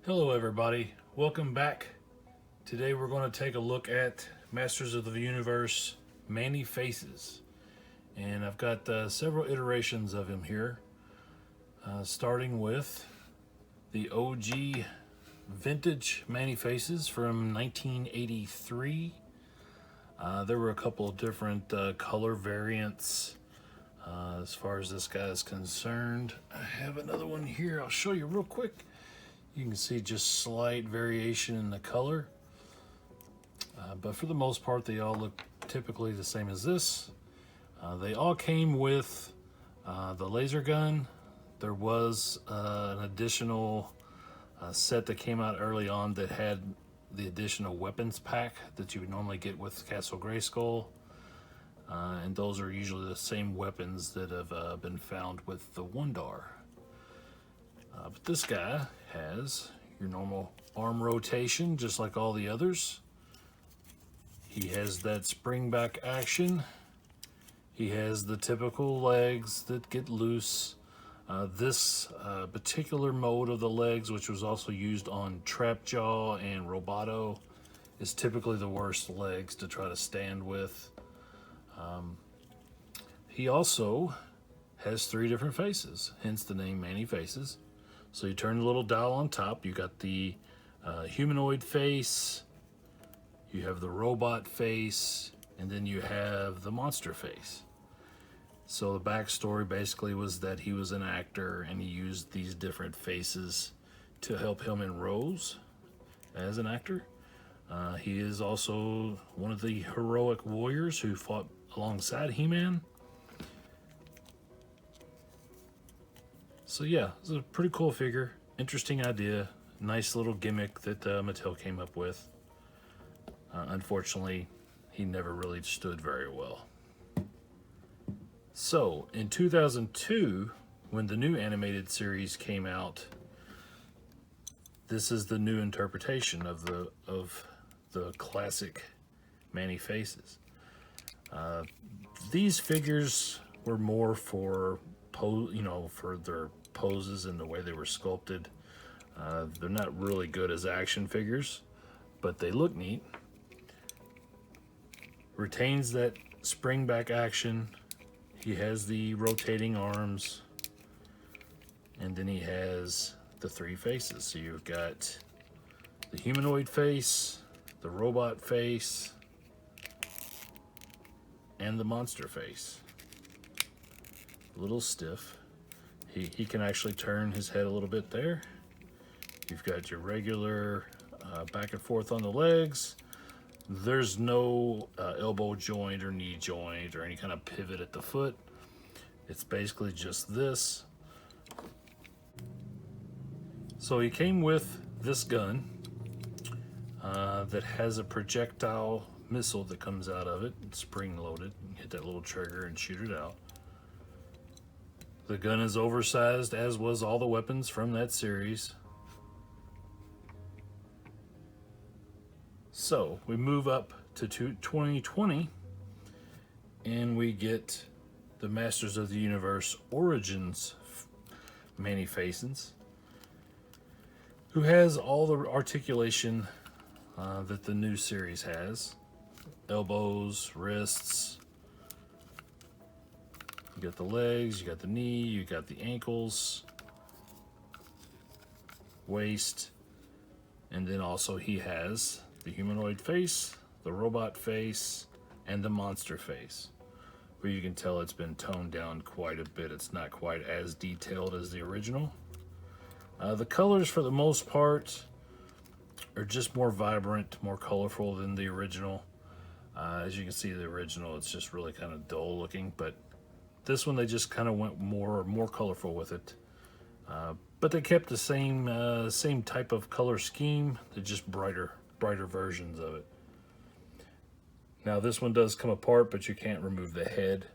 Hello everybody, welcome back. Today we're going to take a look at Masters of the Universe Manny Faces. And I've got several iterations of him here. Starting with the OG vintage Manny Faces from 1983. There were a couple of different color variants as far as this guy is concerned. I have another one here, I'll show you real quick. You can see just slight variation in the color, but for the most part they all look typically the same as this. They all came with the laser gun. There was an additional set that came out early on that had the additional weapons pack that you would normally get with Castle Grayskull, and those are usually the same weapons that have been found with the Wondar. But this guy has your normal arm rotation, just like all the others. He has that spring back action. He has the typical legs that get loose. This particular mode of the legs, which was also used on Trapjaw and Roboto, is typically the worst legs to try to stand with. He also has 3 different faces, hence the name Manny Faces. So you turn the little dial on top, you got the humanoid face, you have the robot face, and then you have the monster face. So the backstory basically was that he was an actor and he used these different faces to help him in roles as an actor. He is also one of the heroic warriors who fought alongside He-Man. So yeah, it's a pretty cool figure, interesting idea, nice little gimmick that Mattel came up with. Unfortunately, he never really stood very well. So in 2002, when the new animated series came out, this is the new interpretation of the classic Manny Faces. These figures were more for for their poses and the way they were sculpted. They're not really good as action figures, but they look neat. Retains that spring back action. He has the rotating arms, and then he has the 3 faces. So you've got the humanoid face, the robot face, and the monster face. A little stiff. He can actually turn his head a little bit there. You've got your regular back and forth on the legs. There's no elbow joint or knee joint or any kind of pivot at the foot. It's basically just this. So he came with this gun that has a projectile missile that comes out of it. It's spring loaded. You hit that little trigger and shoot it out. The gun is oversized, as was all the weapons from that series. So we move up to 2020 and we get the Masters of the Universe Origins Manny Faces, who has all the articulation that the new series has. Elbows, wrists. You got the legs, you got the knee, you got the ankles, waist, and then also he has the humanoid face, the robot face, and the monster face, where you can tell it's been toned down quite a bit. It's not quite as detailed as the original. The colors, for the most part, are just more vibrant, more colorful than the original. As you can see, the original, it's just really kind of dull looking, but this one they just kind of went more colorful with it. But they kept the same type of color scheme. They're just brighter versions of it. Now this one does come apart, but you can't remove the head.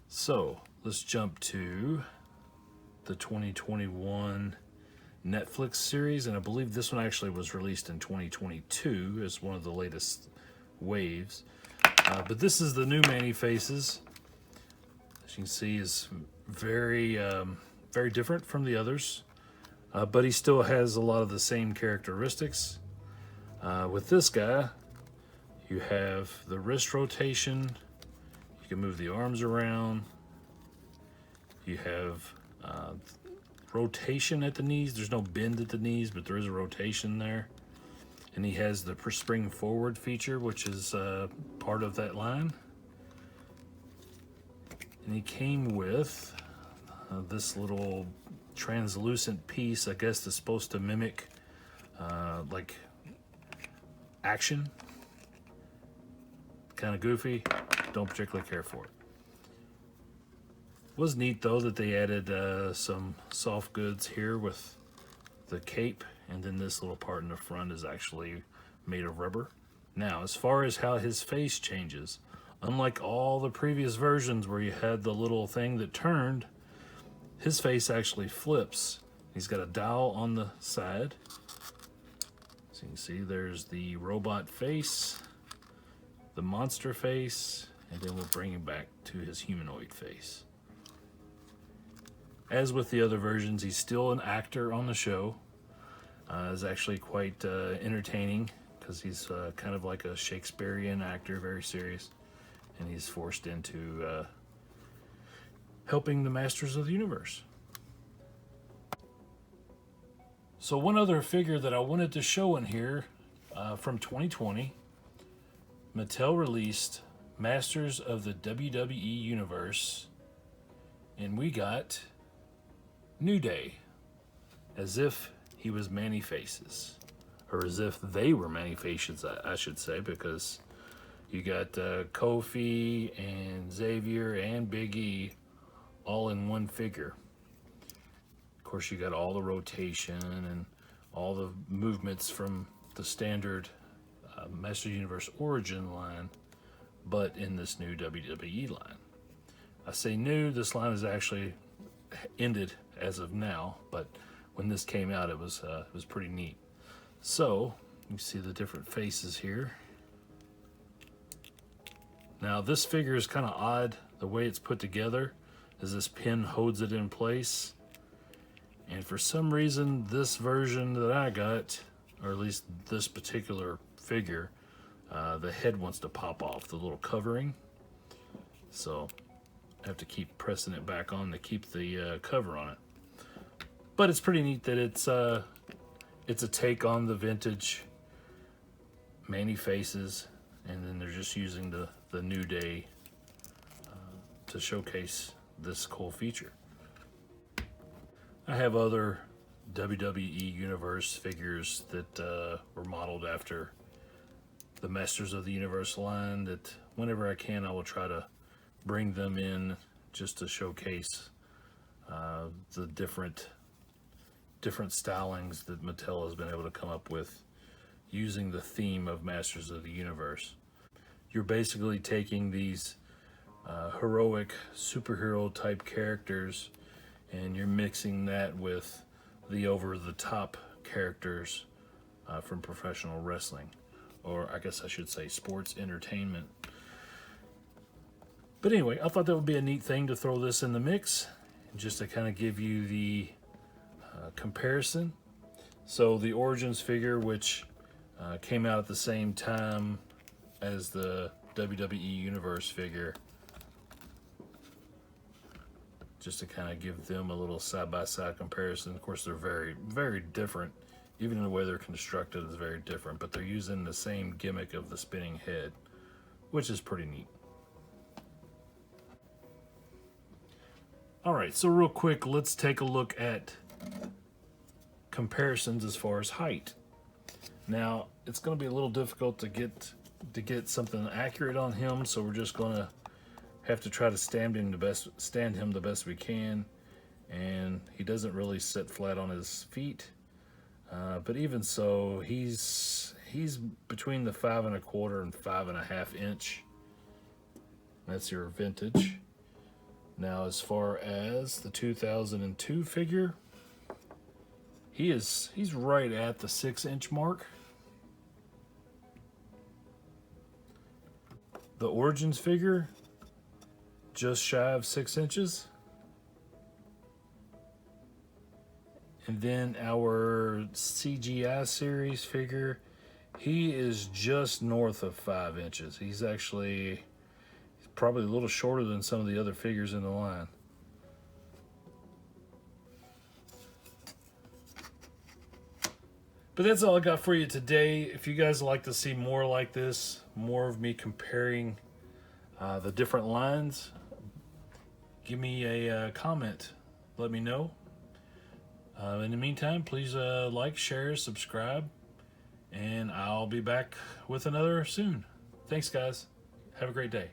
So let's jump to the 2021 Netflix series, and I believe this one actually was released in 2022 as one of the latest waves. But this is the new Manny Faces. As you can see, is very different from the others. but he still has a lot of the same characteristics. With this guy, you have the wrist rotation, you can move the arms around, you have rotation at the knees. There's no bend at the knees, but there is a rotation there. And he has the spring forward feature, which is part of that line. And he came with this little translucent piece, I guess, that's supposed to mimic like action. Kind of goofy. Don't particularly care for it. Was neat though that they added some soft goods here with the cape, and then this little part in the front is actually made of rubber. Now, as far as how his face changes, unlike all the previous versions where you had the little thing that turned, his face actually flips. He's got a dial on the side. So you can see there's the robot face, the monster face, and then we'll bring him back to his humanoid face. As with the other versions, he's still an actor on the show. Is actually quite entertaining because he's kind of like a Shakespearean actor, very serious, and he's forced into helping the Masters of the Universe. So one other figure that I wanted to show in here from 2020, Mattel released Masters of the WWE Universe, and we got New Day, as if he was Manny Faces, or as if they were Manny Faces, I should say, because you got Kofi and Xavier and Big E all in one figure. Of course, you got all the rotation and all the movements from the standard Master Universe Origin line, but in this new WWE line. I say new, this line is actually ended as of now, but when this came out, it was pretty neat. So you see the different faces here. Now this figure is kind of odd the way it's put together, as this pin holds it in place. And for some reason, this version that I got, or at least this particular figure, the head wants to pop off the little covering. So I have to keep pressing it back on to keep the cover on it. But it's pretty neat that it's a take on the vintage Manny Faces, and then they're just using the New Day to showcase this cool feature. I have other WWE Universe figures that were modeled after the Masters of the Universe line that whenever I can, I will try to bring them in just to showcase the different stylings that Mattel has been able to come up with using the theme of Masters of the Universe. You're basically taking these heroic superhero type characters and you're mixing that with the over-the-top characters from professional wrestling, or I guess I should say sports entertainment. But anyway, I thought that would be a neat thing to throw this in the mix, just to kind of give you the comparison. So the Origins figure, which came out at the same time as the WWE Universe figure, just to kind of give them a little side-by-side comparison. Of course, they're very, very different. Even in the way they're constructed is very different, but they're using the same gimmick of the spinning head, which is pretty neat. All right, so real quick, let's take a look at comparisons as far as height. Now, it's going to be a little difficult to get something accurate on him, so we're just going to have to try to stand him the best we can. And he doesn't really sit flat on his feet, but even so, he's between the 5 1/4 and 5 1/2 inch. That's your vintage. Now, as far as the 2002 figure, he's right at the 6-inch mark. The Origins figure, just shy of 6 inches. And then our CGI series figure, he is just north of 5 inches. He's probably a little shorter than some of the other figures in the line. But that's all I got for you today. If you guys like to see more like this, more of me comparing the different lines, give me a comment. Let me know. In the meantime, please like, share, subscribe, and I'll be back with another soon. Thanks, guys. Have a great day.